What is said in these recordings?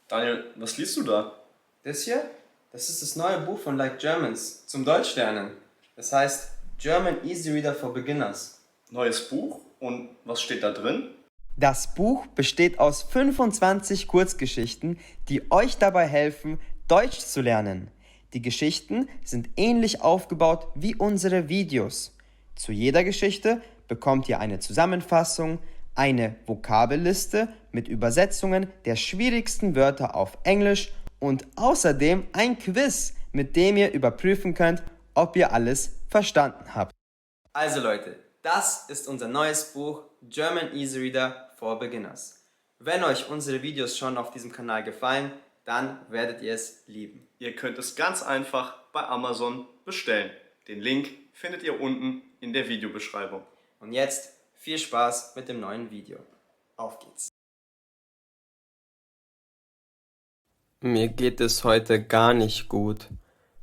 Daniel, was liest du da? Das hier, das ist das neue Buch von Like Germans zum Deutschlernen. Das heißt German Easy Reader for Beginners. Neues Buch? Und was steht da drin? Das Buch besteht aus 25 Kurzgeschichten, die euch dabei helfen, Deutsch zu lernen. Die Geschichten sind ähnlich aufgebaut wie unsere Videos. Zu jeder Geschichte bekommt ihr eine Zusammenfassung, eine Vokabelliste mit Übersetzungen der schwierigsten Wörter auf Englisch und außerdem ein Quiz, mit dem ihr überprüfen könnt, ob ihr alles verstanden habt. Also Leute, das ist unser neues Buch German Easy Reader for Beginners. Wenn euch unsere Videos schon auf diesem Kanal gefallen, dann werdet ihr es lieben. Ihr könnt es ganz einfach bei Amazon bestellen. Den Link findet ihr unten in der Videobeschreibung. Und jetzt viel Spaß mit dem neuen Video. Auf geht's! Mir geht es heute gar nicht gut.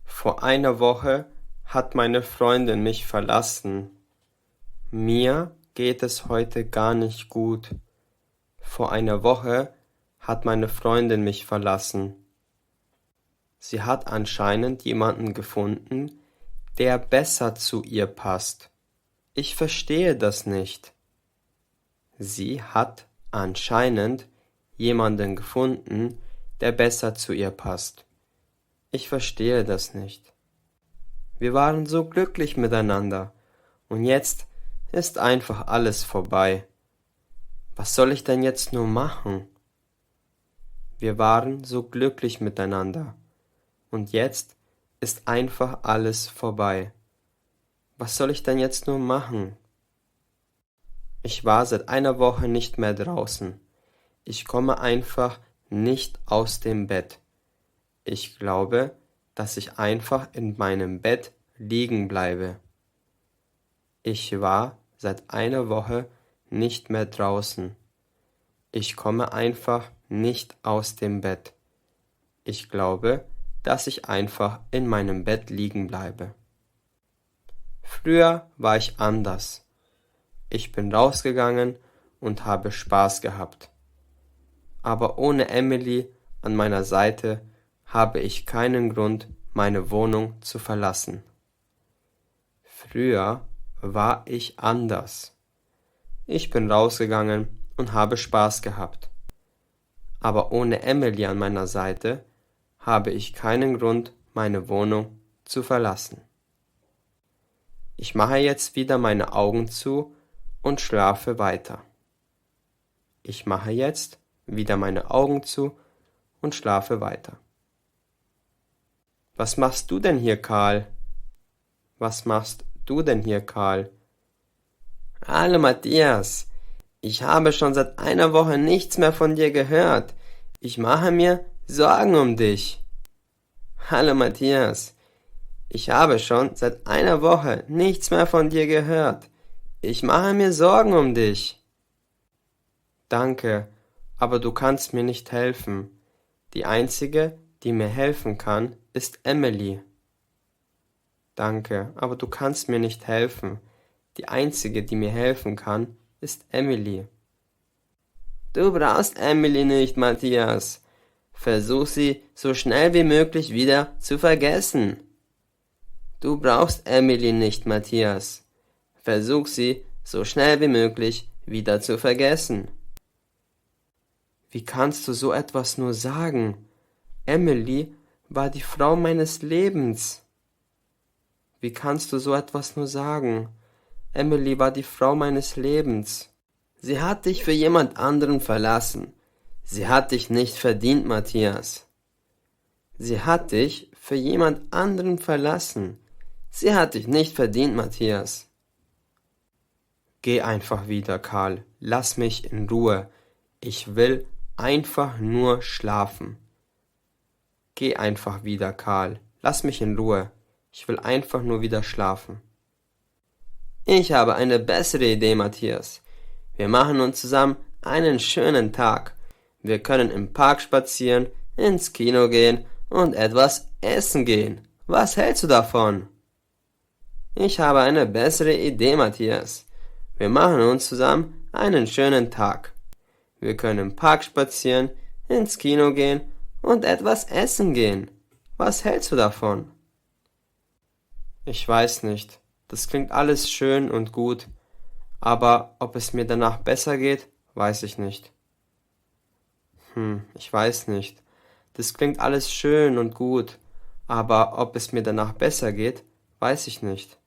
Vor einer Woche hat meine Freundin mich verlassen. Mir geht es heute gar nicht gut. Vor einer Woche hat meine Freundin mich verlassen. Sie hat anscheinend jemanden gefunden, der besser zu ihr passt. Ich verstehe das nicht. Sie hat anscheinend jemanden gefunden, der besser zu ihr passt. Ich verstehe das nicht. Wir waren so glücklich miteinander und jetzt ist einfach alles vorbei. Was soll ich denn jetzt nur machen? Wir waren so glücklich miteinander und jetzt ist einfach alles vorbei. Was soll ich denn jetzt nur machen? Ich war seit einer Woche nicht mehr draußen. Ich komme einfach nicht aus dem Bett. Ich glaube, dass ich einfach in meinem Bett liegen bleibe. Ich war seit einer Woche nicht mehr draußen. Ich komme einfach nicht aus dem Bett. Ich glaube, dass ich einfach in meinem Bett liegen bleibe. Früher war ich anders. Ich bin rausgegangen und habe Spaß gehabt. Aber ohne Emily an meiner Seite habe ich keinen Grund, meine Wohnung zu verlassen. Früher war ich anders. Ich bin rausgegangen und habe Spaß gehabt. Aber ohne Emily an meiner Seite habe ich keinen Grund, meine Wohnung zu verlassen. Ich mache jetzt wieder meine Augen zu und schlafe weiter. Ich mache jetzt wieder meine Augen zu und schlafe weiter. Was machst du denn hier, Karl? Was machst du denn hier, Karl? Hallo Matthias, ich habe schon seit einer Woche nichts mehr von dir gehört. Ich mache mir Sorgen um dich. Hallo Matthias, ich habe schon seit einer Woche nichts mehr von dir gehört. Ich mache mir Sorgen um dich. Danke, aber du kannst mir nicht helfen. Die einzige, die mir helfen kann, ist Emily. Danke, aber du kannst mir nicht helfen. Die einzige, die mir helfen kann, ist Emily. Du brauchst Emily nicht, Matthias. Versuch sie so schnell wie möglich wieder zu vergessen. Du brauchst Emily nicht, Matthias. Versuch sie so schnell wie möglich wieder zu vergessen. Wie kannst du so etwas nur sagen? Emily war die Frau meines Lebens. Wie kannst du so etwas nur sagen? Emily war die Frau meines Lebens. Sie hat dich für jemand anderen verlassen. Sie hat dich nicht verdient, Matthias. Sie hat dich für jemand anderen verlassen. Sie hat dich nicht verdient, Matthias. Geh einfach wieder, Karl. Lass mich in Ruhe. Ich will einfach nur schlafen. Geh einfach wieder, Karl. Lass mich in Ruhe. Ich will einfach nur wieder schlafen. Ich habe eine bessere Idee, Matthias. Wir machen uns zusammen einen schönen Tag. Wir können im Park spazieren, ins Kino gehen und etwas essen gehen. Was hältst du davon? Ich habe eine bessere Idee, Matthias. Wir machen uns zusammen einen schönen Tag. Wir können im Park spazieren, ins Kino gehen und etwas essen gehen. Was hältst du davon? Ich weiß nicht. Das klingt alles schön und gut, aber ob es mir danach besser geht, weiß ich nicht. Ich weiß nicht. Das klingt alles schön und gut, aber ob es mir danach besser geht, weiß ich nicht.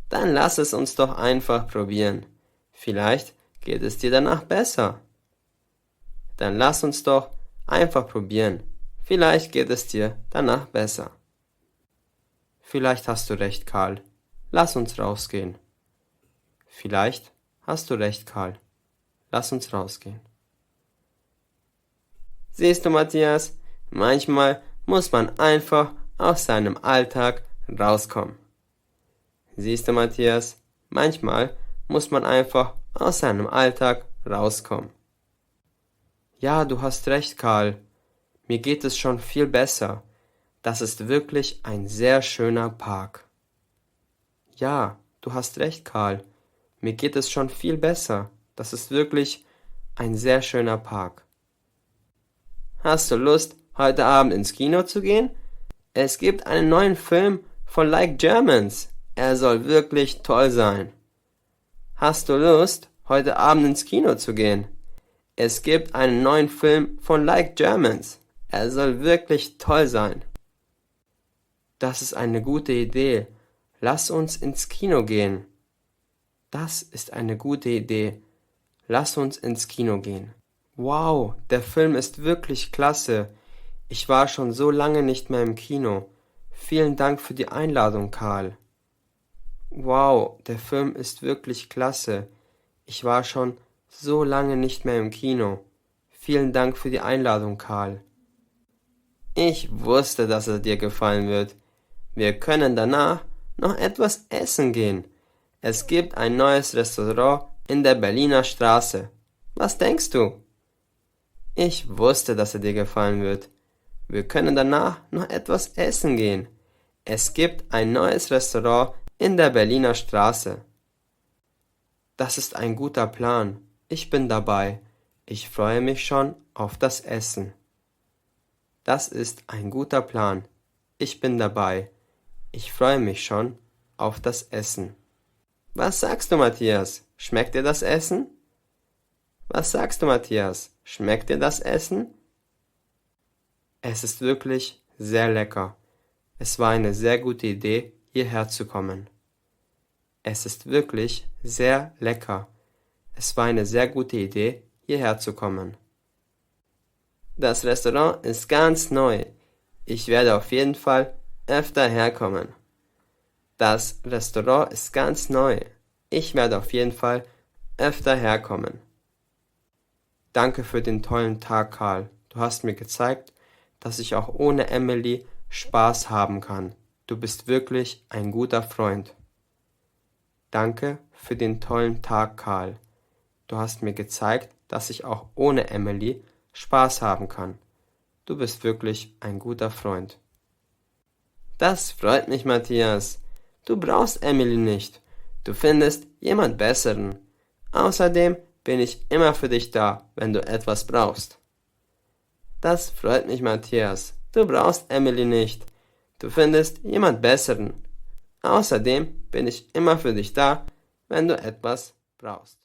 Dann lass es uns doch einfach probieren. Vielleicht geht es dir danach besser. Dann lass uns doch einfach probieren. Vielleicht geht es dir danach besser. Vielleicht hast du recht, Karl. Lass uns rausgehen. Vielleicht hast du recht, Karl. Lass uns rausgehen. Siehst du, Matthias, manchmal muss man einfach aus seinem Alltag rauskommen. Siehst du, Matthias, manchmal muss man einfach aus seinem Alltag rauskommen. Ja, du hast recht, Karl. Mir geht es schon viel besser. Das ist wirklich ein sehr schöner Park. Ja, du hast recht, Karl. Mir geht es schon viel besser. Das ist wirklich ein sehr schöner Park. Hast du Lust, heute Abend ins Kino zu gehen? Es gibt einen neuen Film von Like Germans. Er soll wirklich toll sein. Hast du Lust, heute Abend ins Kino zu gehen? Es gibt einen neuen Film von Like Germans. Er soll wirklich toll sein. Das ist eine gute Idee. Lass uns ins Kino gehen. Das ist eine gute Idee. Lass uns ins Kino gehen. Wow, der Film ist wirklich klasse. Ich war schon so lange nicht mehr im Kino. Vielen Dank für die Einladung, Karl. Wow, der Film ist wirklich klasse. Ich war schon so lange nicht mehr im Kino. Vielen Dank für die Einladung, Karl. Ich wusste, dass er dir gefallen wird. Wir können danach noch etwas essen gehen. Es gibt ein neues Restaurant in der Berliner Straße. Was denkst du? Ich wusste, dass er dir gefallen wird. Wir können danach noch etwas essen gehen. Es gibt ein neues Restaurant in der Berliner Straße. Das ist ein guter Plan. Ich bin dabei. Ich freue mich schon auf das Essen. Das ist ein guter Plan. Ich bin dabei. Ich freue mich schon auf das Essen. Was sagst du, Matthias? Schmeckt dir das Essen? Was sagst du, Matthias? Schmeckt dir das Essen? Es ist wirklich sehr lecker. Es war eine sehr gute Idee, hierher zu kommen. Es ist wirklich sehr lecker. Es war eine sehr gute Idee, hierher zu kommen. Das Restaurant ist ganz neu. Ich werde auf jeden Fall öfter herkommen. Das Restaurant ist ganz neu. Ich werde auf jeden Fall öfter herkommen. Danke für den tollen Tag, Karl. Du hast mir gezeigt, dass ich auch ohne Emily Spaß haben kann. Du bist wirklich ein guter Freund. Danke für den tollen Tag, Karl. Du hast mir gezeigt, dass ich auch ohne Emily Spaß haben kann. Du bist wirklich ein guter Freund. Das freut mich, Matthias. Du brauchst Emily nicht. Du findest jemand Besseren. Außerdem bin ich immer für dich da, wenn du etwas brauchst. Das freut mich, Matthias. Du brauchst Emily nicht. Du findest jemand Besseren. Außerdem bin ich immer für dich da, wenn du etwas brauchst.